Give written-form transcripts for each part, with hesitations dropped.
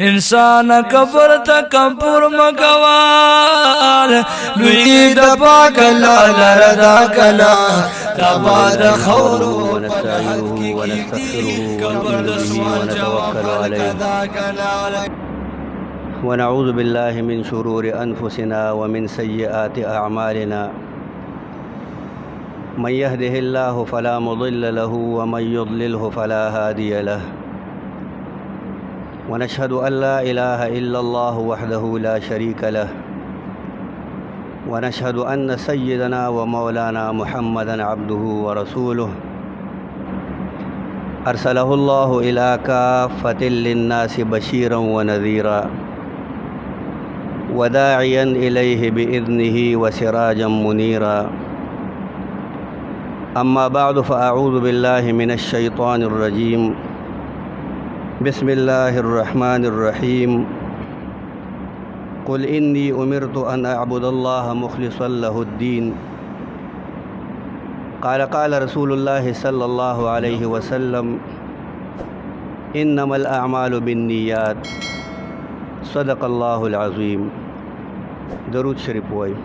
انسان کبر تکبر مکوال لوی د پاک لاله رضا کلا تباد خورو ونستعينه ونستغفره ونؤمن به ونتوكل عليه ونعوذ بالله من شرور أنفسنا ومن سيئات أعمالنا من يهده الله فلا مضل له ومن يضلله فلا هادي له ونشهد أن لا إله إلا الله وحده لا شريك له ونشهد أن سيدنا ومولانا محمدا عبده ورسوله أرسله الله إلى كافة للناس بشيرا ونذيرا وداعيا إليه بإذنه وسراجا منيرا أما بعد فأعوذ بالله من الشيطان الرجيم بسم الله الرحمن الرحيم قل إني أمرت أن أعبد الله مخلصا له الدين قال رسول الله صلى الله عليه وسلم إنما الأعمال بالنيات صدق الله العظيم درود شریف وای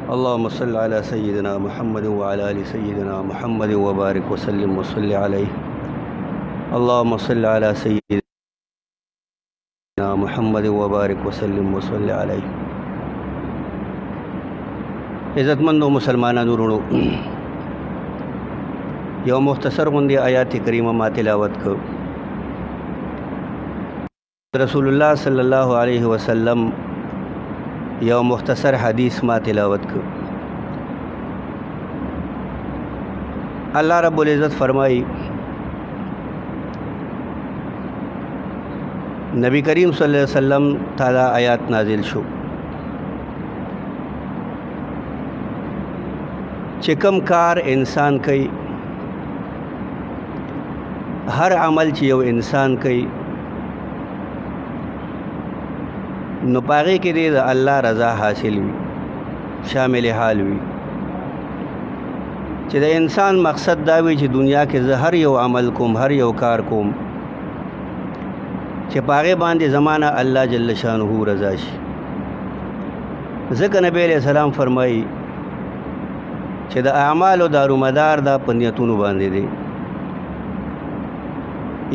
اللهم صل على سيدنا محمد وعلى آل سيدنا محمد وبارك وسلم وصل عليه اللهم صل على سيدنا محمد وبارك وسلم وصل عليه عزتمندو مسلمانانو ورونو یو مختصر غوندی آیات کریمه ما تلاوت کو رسول الله صلی الله علیه وسلم یو مختصر حدیث ما تلاوت کو اللہ رب العزت فرمائی نبی کریم صلی اللہ علیہ وسلم تعالی آیات نازل شو چکم کار انسان کئی ہر عمل چی یو انسان کئی نو پاغے کے دے دا اللہ رضا حاصل وی شامل حال وی چی دا انسان مقصد داوی چی دنیا کے ہر یو عمل کوم ہر یو کار کوم چی پاغے باندے زمانہ اللہ جل شانہ رضا شی ذکر نبی علیہ السلام فرمائی چی دا اعمال و دارو مدار دا پنیتونو باندے دے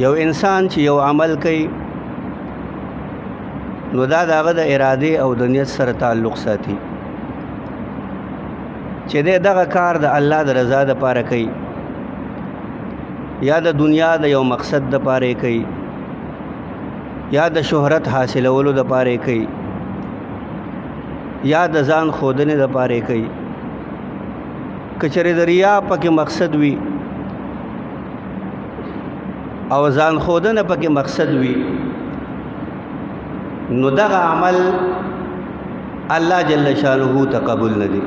یو انسان چې یو عمل کوي نو دا دغه د اراده او د نیت سره تعلق ساتي چې دغه کار د الله د رضا د پاره کوي یا د دنیا د یو مقصد د پاره کوي یا د شهرت حاصلولو د پاره کوي یا د ځان خودنې د پاره کوي کچره د ریا پکې مقصد وي او ځان خودنه پکې مقصد وي نو دغه عمل الله جل شانه تقبل ندي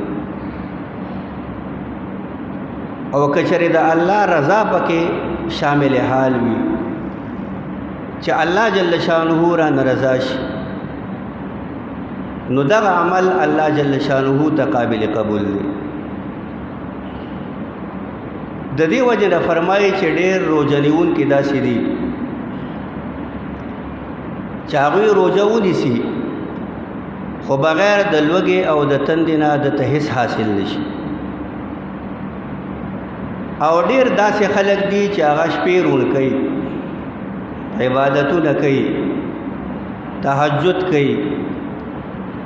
او کچره د الله رضا پکې شامل حال وي چې الله جل شانه را ناراضه شي نو دغه عمل الله جل شانه تقابل قبول دی د دې وجه نه فرمایي چې ډېر روزنیون کې داسې دي چې هغوی روزه ونیسي خو بغیر د لوږې او د تندې نه دته هېڅ حاصل نشي او ډېر داسې خلک دي چې هغه شپې روڼ کوي عبادتونه کوي تهجد کوي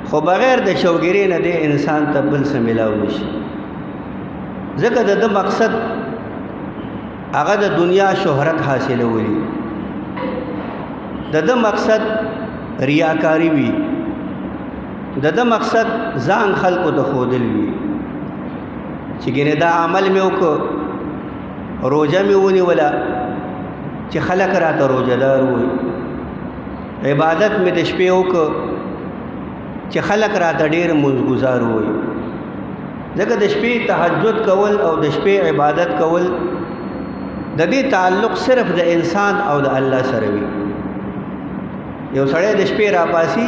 خو بغیر د شوګیرۍ نه دې انسان ته بل څه میلاو نشي ځکه د ده مقصد هغه د دنیا شهرت حاصلوي د ده مقصد ریاکاری وي د ده مقصد ځان خلکو ته ښودل وي چې ګینې دا عمل مې وکړ روژه مې ونیوله چې خلک راته روژهدار وایي عبادت مې د شپې وکړ چې خلک راته ډېر مونځګزار وایي ځکه د شپې تهجد کول او د شپې عبادت کول د دې تعلق صرف د انسان او د الله سره وي یو سړی د شپې راپاسي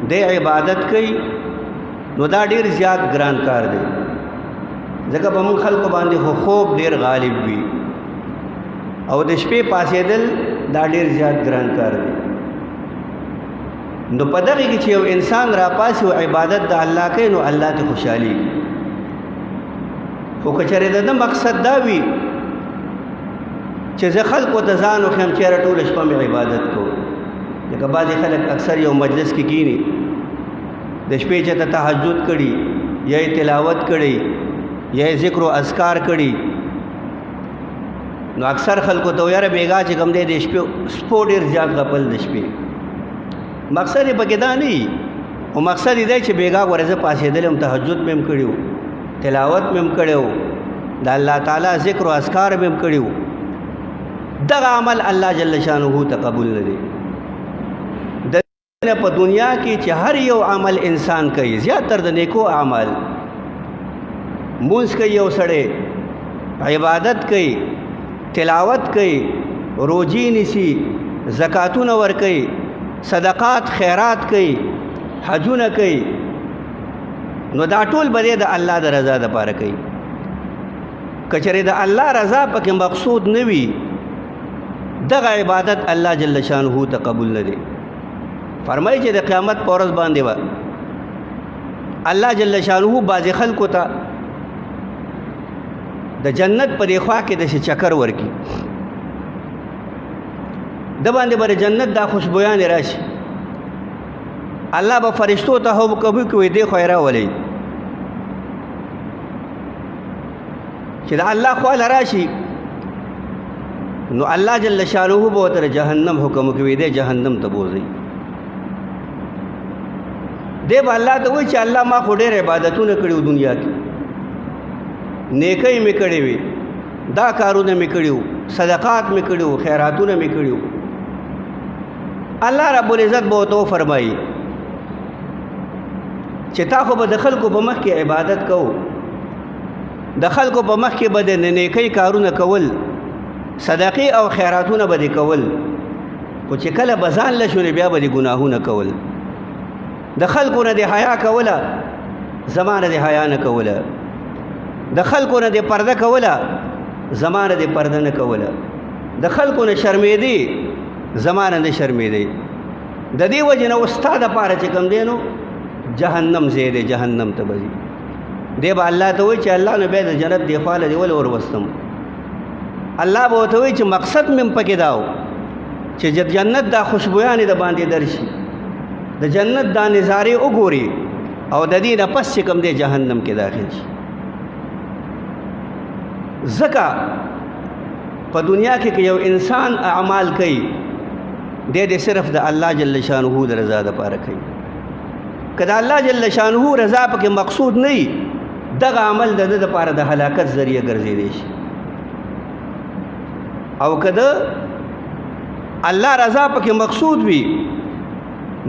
د عبادت کوي نو دا ډیر زیات ګران کار دی ځکه په موږ خلکو باندې خو خوب ډیر غالب وي او د شپې پاسېدل دا ډیر زیات ګران کار دی نو په دغه کې چې یو انسان را پاسي او عبادت د الله کوي نو الله ته خوشحالي خو که چېرې د ده مقصد دا وي چې زه خلکو ته ځان وښیم چېرې ټوله شپه مې عبادت کوو لکه بعضې خلک اکثر یو مجلس کې کینی د شپې چې ته تهجد کړي یا یې تلاوت کړي یا یې ذکر و اذکار کړي نو اکثر خلکو ته یاره بیګا چې کوم دی د شپې سپو ډېر زیات غپل د شپې مقصد یې پکې دا نه وي خو مقصد یې دی چې بیګا ورې زه پاسېدلی یم تهجد مې هم کړي وو تلاوت مې هم کړی وو د الله تعالی ذکر و اذکار مې هم کړي وو دغه عمل الله جل شانه ته قبول نه دی د په دنیا کې چې هر یو عمل انسان کوي زیاتر د نیکو اعمال مونځ کوي یو سړی عبادت کوي تلاوت کوي روجی نیسي زکاتونه ورکوي صدقات خیرات کوي حجونه کوي نو دا ټول به د الله د رضا دپاره کوي که چېرې د الله رضا پکې مقصود نه وي دغه عبادت الله جل شانه ته قبول نه دی فرمایي چې د قیامت په ورځ باندې به الله جل شانه بعضې خلکو ته د جنت په دې خوا کې داسې چکر ورکړي د باندې به د جنت دا خوشبویانې راشي الله به فرشتو ته حکم وکړي دې خوا یې راولئ چې د الله خواله راشي نو الله جل شانه به ورته د جهنم حکم وکړي دې جهنم ته بوځئ دی به الله ته وایي چې الله ما خو ډېر عبادتونه کړي دنیا کې نیکۍ مې کړې وي دا کارونه مې کړي وو صدقات مې کړي وو خیراتونه مې کړي وو الله رب العزت به ورته وفرمایي چې تا خو به د خلکو په مخ کې عبادت کوو د خلکو په مخ کې به د نیکۍ کارونه کول صدقې او خیراتونه به دې کول خو چې کله به ځان له شو بیا به دې ګناهونه کول د خلکو نه دې حیا کوله زما نه دې حیا نه کوله د خلکو نه دې پرده کوله زما نه دې پرده نه کوله د خلکو نه شرمېدې زما نه نه شرمېدې د دې وجې نه ستا دپاره چې کوم دی نو جهنم ځای دی جهنم ته به ځي دی به الله ته وایي چې الله نو بیا د جنت دې خواله دې ولې وروستم الله به ورته وایي چې مقصد مې پکې دا و چې جنت دا خوشبویانې د باندې درشي د جنت دا نظارې وګوري او د دې نه پس چې کوم دی جهنم کې داخل شي ځکه په دنیا کې یو انسان اعمال کوي دې صرف د الله جل شانه د رضا دپاره کوي که د الله جل شانه رضا پکې مقصود نه وي دغه عمل د ده دپاره د هلاکت ذریعه ګرځېدی شي او که د الله رضا پکې مقصود وي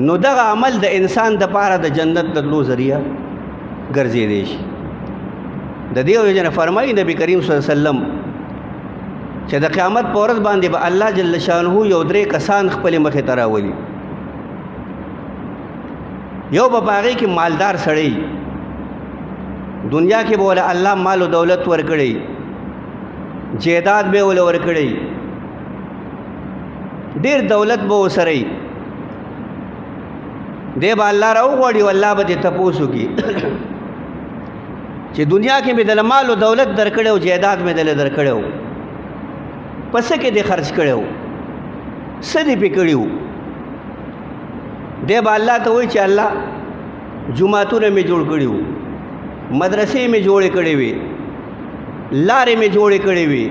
نو دغه عمل د انسان دپاره د جنت د تلو ذریعه ګرځېدی شي د دې وجې نه فرمایي نبی کریم صلی الله علیه وسلم چې د قیامت په ورځ باندې به الله جل شانه یو درې کسان خپلې مخې ته راولي یو به هغې کې مالدار سړی دنیا کې به وله الله مال و دولت ورکړی جیداد به وله ورکړی ډېر دولت به ورسره وي دی به الله راوغواړي او الله به دې تپوس وکړي چې دنیا کې مې دله مال و دولت درکړی او جیداد مې دله درکړی و په څه کې دې خرچ کړی و څه دې پې کړي وو دی به الله ته وایي چې الله جوماتونه مې جوړ کړي وو مدرسې مې جوړې کړې وې لارې مې جوړې کړې وې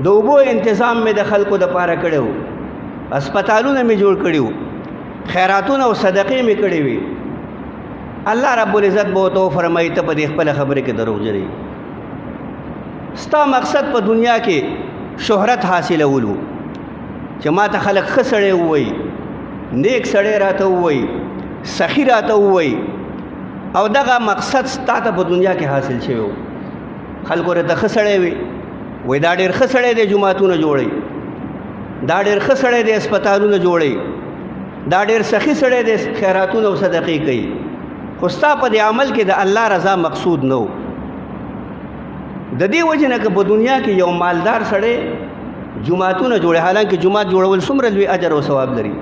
د اوبو انتظام مې د خلکو دپاره کړی و اسپتالونه مې جوړ کړي وو خیراتونه او صدقې مې کړې وې الله رب العزت به ورته وفرمایي ته په دې خپله خبرې کې دروغجن یې ستا مقصد په دنیا کې شهرت حاصلول و چې ما ته خلک ښه سړی ووایي نیک سړی راته ووایي سخي راته ووایي او دغه مقصد ستا ته په دنیا کې حاصل شوی و خلکو راته ښه سړی وي وایي دا ډېر ښه سړی دی جوماتونه جوړوي دا ډېر ښه سړی دی اسپتالونه جوړوي دا ډېر سخي سړی دی خیراتونه او صدقې کوي خو ستا په دې عمل کې د الله رضا مقصود نه و د دې وجې نه که په دنیا کې یو مالدار سړی جوماتونه جوړي حالانکه جومات جوړول څومره لوی اجر او ثواب لري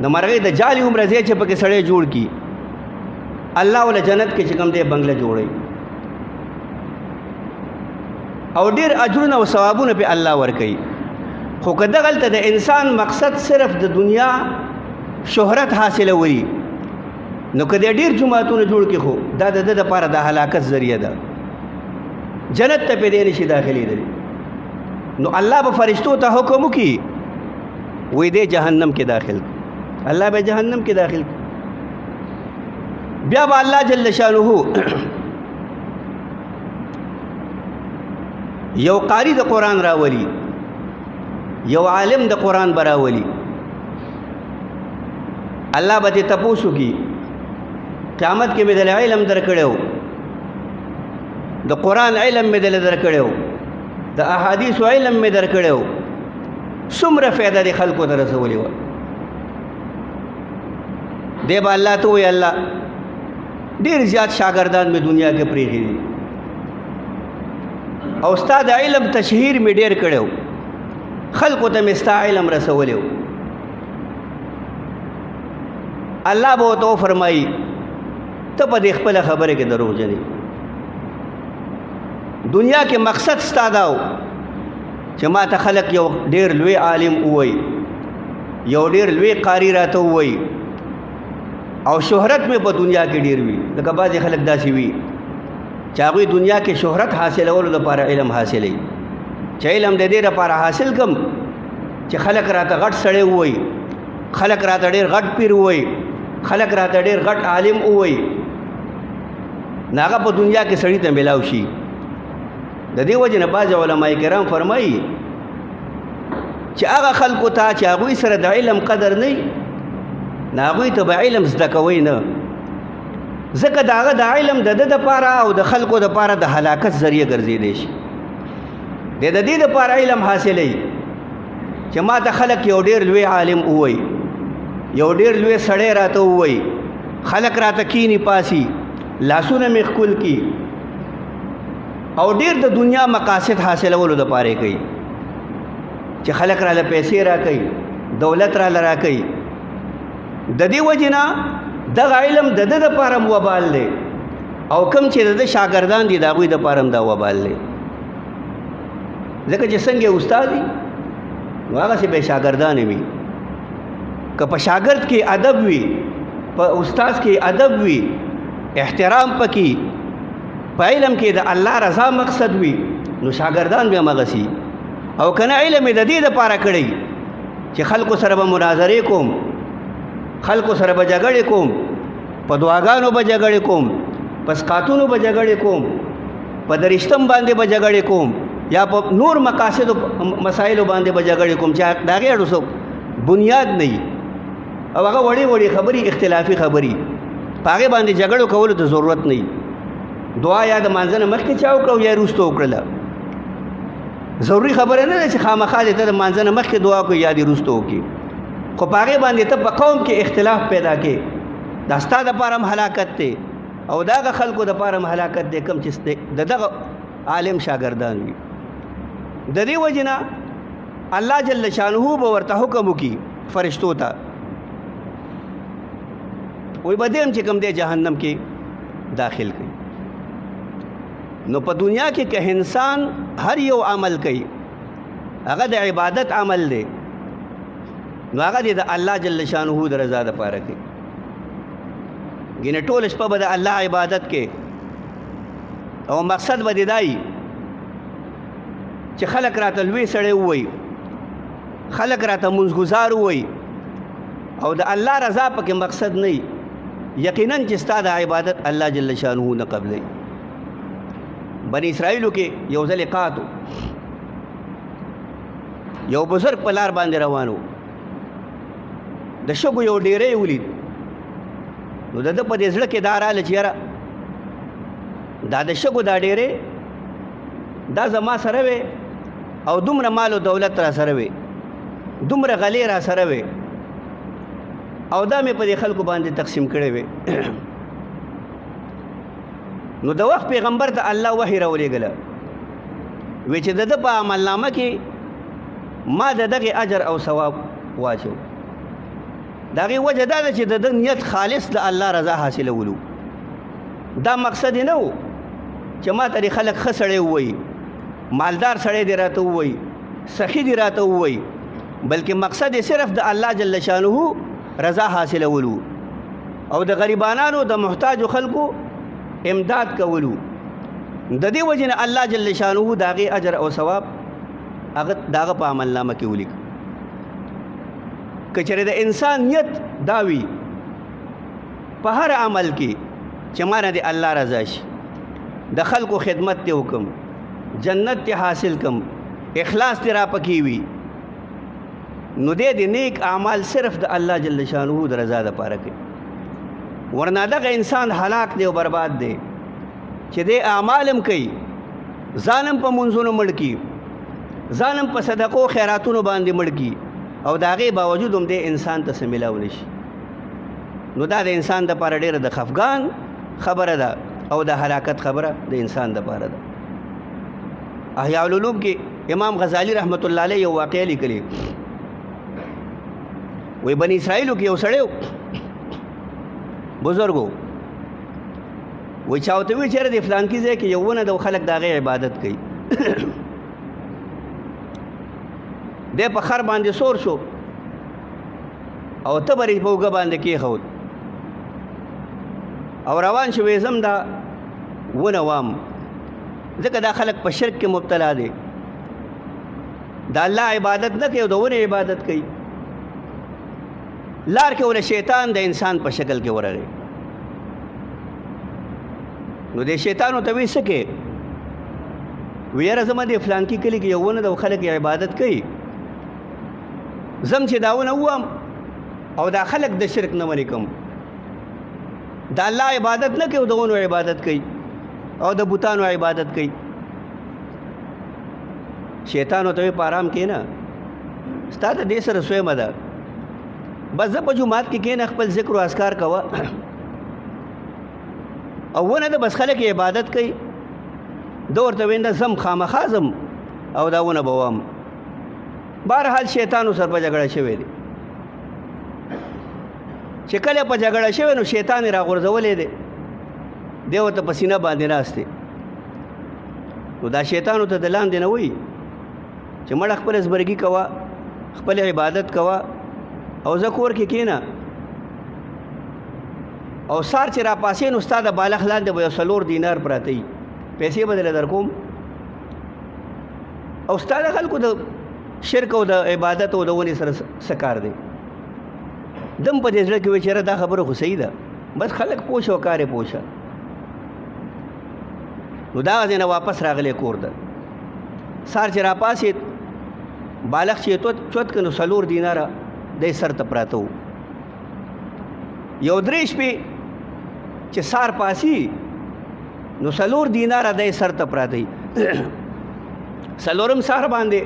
د مرغۍ د جالي عمره ځای چې پکې سړی جوړ کي الله ولا جنت کې چې کوم دی بنگله جوړي او ډیر اجرونه او ثوابونه په الله ورکوي خو که دغلته د انسان مقصد صرف د دنیا شهرت حاصلوي نو که ډیر جماعتونه جوړ کړي خو دا د لپاره د هلاکت ذریعہ ده جنت ته په دې نشي داخلي دي نو الله به فرشتو ته حکم وکي وې دې جهنم کې داخل الله به جهنم کې داخل بیا به الله جل شانه یو قاری د قرآن راولي یو عالم د قرآن براولي الله به دې تپوسو کی قیامت کې مې د علم درکړو د قرآن علم مې دل درکړو د احادیث علم مې درکړو څومره فایده د خلکو ته رسولې و دی به الله ته وایي الله ډېر زیات شاګردان مې دنیا کې پرېښي دي او ستا د علم تشهیر مې ډېر کړی خلکو ته مې ستا علم رسولی الله به ورته وفرمایي ته په دې خپله خبره کې دروغجن یې دنیا کې مقصد ستا دا و چې ما ته خلک یو ډېر لوی عالم ووایي یو ډېر لوی قاری راته ووایي او شهرت مې په دنیا کې ډېر وي لکه بعضې خلک داسې وي چې هغوی دنیا کې شهرت حاصلولو لپاره علم حاصلوي چې علم د دې لپاره حاصل کم چې خلک راته غټ سړی ووایي خلک راته ډېر غټ پیر ووایي خلک راته ډېر غټ عالم ووایي نو هغه په دنیا کې سړي ته میلاو شي د دې وجې نه بعض علما کرام فرمایي چې هغه خلکو ته چې هغوی سره د علم قدر نه وي نو هغوی ته به علم زده کوئ نه ځکه د هغه د علم د ده دپاره او د خلکو دپاره د هلاکت ذریعه ګرځېدی شي د دې دپاره علم حاصلوي چې ما ته خلک یو ډېر لوی عالم ووایي یو ډېر لوی سړی راته ووایي خلک راته کینی پاسي لاسونه مې ښکل کي او ډېر د دنیا مقاصد حاصلولو دپاره یې کوي چې خلک راله پیسې راکوي دولت راله راکوي د دې وجې نه دغه علم د ده دپاره هم وبال دی او کوم چې د ده شاګردان دي د هغوی دپاره هم دا وبال دی ځکه چې څنګه استاد وي نو هغسې به یې شاګردان وي که په شاګرد کې ادب وي په استاد کې ادب وي احترام پکې په علم کې د الله رضا مقصد وي نو شاګردان به همغسي او که نه علم یې د دې دپاره کړی چې خلکو سره به مناظرې کوم خلکو سره به جګړې کوم په دعاګانو به جګړې کوم په سقاطونو به جګړې کوم په درشتم باندې به جګړې کوم یا په نور مقاصدو مسایلو باندې به جګړې کوم چې د هغې اړو څه بنیاد نه وي او هغه وړې وړې خبرې اختلافي خبرې په هغې باندې جګړو کولو ته ضرورت نه وي دعا یا د مانځه نه مخکې چا وکړه او یا وروسته وکړله ضروري خبره نه ده چې خامخا دې ته د مانځه نه مخکې دعا وکړو یا دې وروسته وکړي خو په هغې باندې ته په قوم کې اختلاف پیدا کې دا ستا دپاره هم هلاکت دی او د هغه خلکو دپاره هم هلاکت دی کوم چې د دغه عالم شاګردان وي د دې وجې نه الله جل شانه به ورته حکم وکړي فرشتو ته وایي به دې هم چې کوم دی جهنم کې داخل کړي نو په دنیا کې که انسان هر یو عمل کوي هغه د عبادت عمل دی نو هغه د الله جل شانه د رضا دپاره کوي ګینه ټوله شپه به د الله عبادت کې او مقصد به دې دا وي چې خلک راته لوی سړی ووایي خلک راته منځګزار ووایي او د الله رضا پکې مقصد نه وي یقینا چې ستا د عبادت الله جل شانه نه قبلوي بني اسرائیلو کې یو ځل قاتو یو بزرګ په لار باندې روانو د شګو یو ډیری ولید نو د ده په دې زړه کې دا راله چې یاره دا د شګو دا ډیری دا زما سره وې او دومره مال او دولت را سره وې دومره غلې را سره وې او دا مې په دې خلکو باندې تقسیم کړی وې نو د وخت پیغمبر ته الله وحی راولېږله وی چې د ده په عملنامه کې ما د دغې اجر او ثواب واچو د هغې وجه دا ده چې د ده نیت خالص د الله رضا حاصلولو. دا مقصد یې نه و چې ما ته دې خلک ښه سړی ووایي، مالدار سړی دې راته ووایي، سخي دې راته ووایي، بلکې مقصد یې صرف د الله جل شانه رضا حاصلولو او د غریبانانو د محتاجو خلکو امداد کولو. د دې وجې نه الله جل شانه د هغې اجر او ثواب هغه د هغه په عملنامه کې ولیک. که چېرې د انسان نیت دا وي په هر عمل کې چې ما نه د الله رضا شي، د خلکو خدمت دې وکړم، جنت دې حاصل کړم، اخلاص دې را پکې وي، نو دې د نیک اعمال صرف د الله جل شانه د رضا دپاره کوي. ورنه دغه انسان هلاک دی او برباد دی چې دې اعمال هم کوي، ځان هم په منځونو مړ کړي، ځان هم په صدقو خیراتونو باندې مړ کړي او د هغې باوجود هم دې انسان ته څه میلاو نه شي. نو دا د انسان دپاره ډېره د خفګان خبره ده او د هلاکت خبره د انسان دپاره ده. احیاء العلوم کې امام غزالی رحمت الله علیه یو واقعه لیکلې، وی بني اسرائیلو کې یو سړی بزرګو، وی چا ورته وویل چېرې د فلانکي ځای کې یو ونه ده او خلک د هغې عبادت کوي. دی په خر باندې سور شو او تبر یې په اوږه باندې کېښود او روان شو، ویې ځم دا ونه وام، ځکه دا خلک په شرک کې مبتلا دی، د الله عبادت نه کوي او د ونې عبادت کوي. لار کې وله شیطان د انسان په شکل کې ورغی. نو د شیطان ورته وی څه کې؟ وی یاره زما د فلانکي کلي کې یو ونه ده او خلک یې عبادت کوي، زم چې دا ونه ووام او دا خلک د شرک نه منې کړم، د الله عبادت نه کوي او د ونو عبادت کوي او د بوتانو عبادت کوي. شیطان ورته وی په ارام کښېنه، ستا ته دې سره سویمه ده، بس زه په جومات کې کښېنه، خپل ذکر و اذکار کوه او ونه ده بس خلک یې عبادت کوي. ده ورته ویل زم خامخا ځم او دا ونه به وام. بهرحال شیطان ورسره په جګړه شوی دی، چې کله په جګړه شوی نو شیطان یې راغورځولی دی، دی ورته په سینه باندې ناست دی. نو دا شیطان ورته د لاندې نه وایي چې مړه خپل زبرګي کوه، خپل عبادت کوه او زه کور کې کښېنه او سار چې را پاسې نو ستا د بالښت لاندې به یو 4 دینار پراته وي، پیسې به درله در کوم او ستا د خلکو د شرک او د عبادت او د ونې سره څه کار دی؟ دم په دې زړه کې وایي چې یاره دا خبره خو صحیح ده، بس خلک پوه شه او کار یې پوه شه. نو دا ځای نه واپس راغلی کور ته. سار چې را پاسېد بالښت چې یې چوت که نو 4 دیناره دی سر ته پراته وو. یو 3 شپې چې سار پاسي نو 4 دیناره دی سر ته پراته وي. 4م سار باندې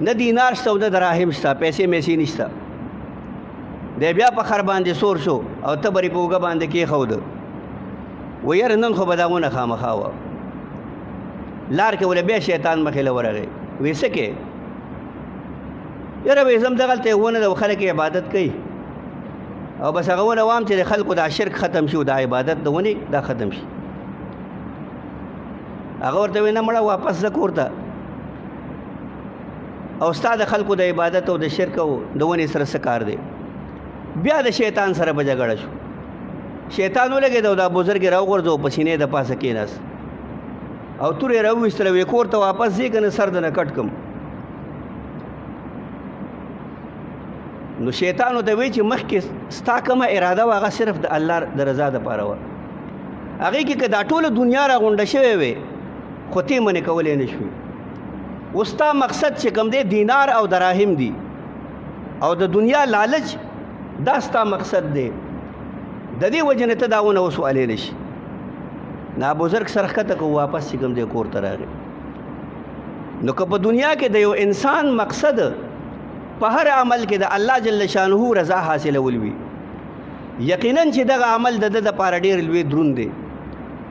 نه دینار شته او نه دراهم شته، پیسې میسې نشته. دی بیا په خر باندې سور شو او تبر یې په اوږه باندې کېښود. وی یاره نن خو به دا ونه خامخا وه. لار کې وله بیا شیطان مخې له ورغی، وی څه کې؟ یاره وی ځم دغلته ونه ده او خلک یې عبادت کوي او بس هغه ونه وام چې د خلکو دا شرک ختم شي او دا عبادت د ونې دا ختم شي. هغه ورته وی نه مړه واپس ځه کور ته او ستا د خلکو د عبادت او د شرک او د ونې سره څه کار دی؟ بیا د شیطان سره په جګړه شو. شیطان ولګېد او دا بزرګ یې راوغورځو په سینې د پاسه کېناست او تور یې راوویستله، وی کور ته واپس ځې که نه سر دنه کټ کړم. نو شیطان ورته وی چې مخکې ستا کومه اراده وه هغه صرف د الله د رضا دپاره وه، هغې کې که دا ټوله دنیا راغونډه شوې وې خو ته یې منې کولی نه شوې. اوس ستا مقصد چې کوم دی دینار او دراهم دي او د دنیا لالچ، دا ستا مقصد دی، د دې وجې نه ته دا ونه وسوهلی نه شي. نا بزرګ سره ښکته کو واپس چې کوم دی کور ته راغی. نو که په دنیا کې د یو انسان مقصد په هر عمل کې د الله جل شانه رضا حاصلول وي، یقینا چې دغه عمل د ده دپاره ډېر لوی دروند دی،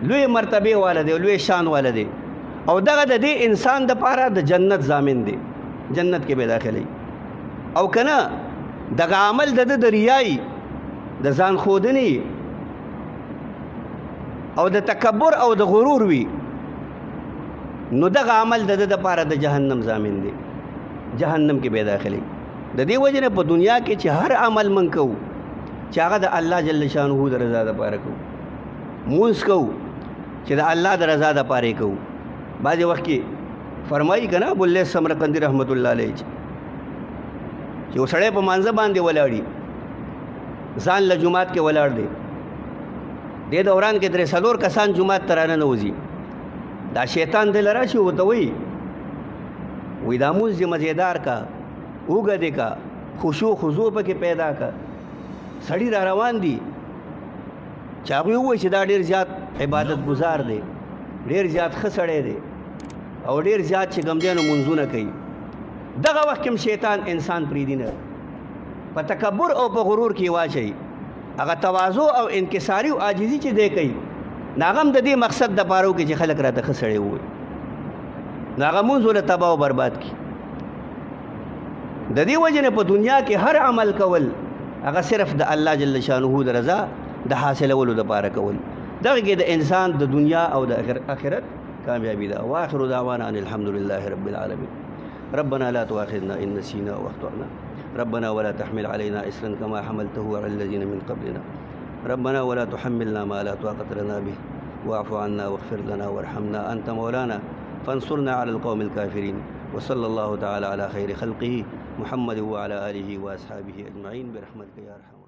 لوی مرتبې والا دی، لوی شان والا دی او دغه د دې انسان دپاره د جنت ضامن دی، جنت کې به داخلوي. او که نه دغه عمل د ریایي د ځان ښودنې او د تکبر او د غرور وي نو دغه عمل د دپاره د جهنم ضامن دی جهنم کې به داخلي د دې وجه نه په دنیا کې چې هر عمل من کوو چې هغه د الله جل شانه د رضا دپاره کوو مونځ کوو چې د الله د رضا دپاره یې کوو بعضې وخت کې فرمایي که نه ابواللیث سمرقندي رحمت الله علیه چې یو سړی په مانځه باندې ولاړي ځان له جومات کې ولاړ دی دې دوران کې درې څلور کسان جومات ته راننوځي دا شیطان دی له راشي ورته وایي دا مونځ دې مزېدار کا اوږه دې کا خشوع خضوع پکې پیدا کا سړي را روان دي چې هغوی ووایي چې دا ډېر زیات عبادت ګزار دی ډېر زیات ښه سړی دی او ډېر زیات چې کوم دی نو مونځونه کوي دغه وخت کې شیطان انسان پرېږدي نه په تکبر او په غرور کې واچوي هغه تواضع او انکساري او عاجزي چې دی کوي نو هغه هم د دې مقصد دپاره وکړي چې خلک راته ښه سړی ووایي نو هغه مونځ له تباه او برباد کړي د دې وجې نه په دنیا کې هر عمل کول هغه صرف د الله جل شانه د رضا د حاصلولو دپاره کول دغه کې د انسان د دنیا او د آخرت کامیابی ده واخر دعوانا ان الحمد لله رب العالمين ربنا لا تؤاخذنا ان نسينا واخطانا ربنا ولا تحمل علينا إصرا كما حملته على الذين من قبلنا ربنا ولا تحملنا ما لا طاقة لنا به واعف عنا واغفر لنا وارحمنا أنت مولانا فانصرنا على القوم الكافرين وصلى الله تعالى على خير خلقه محمد وعلى آله وأصحابه أجمعين برحمتك يا أرحم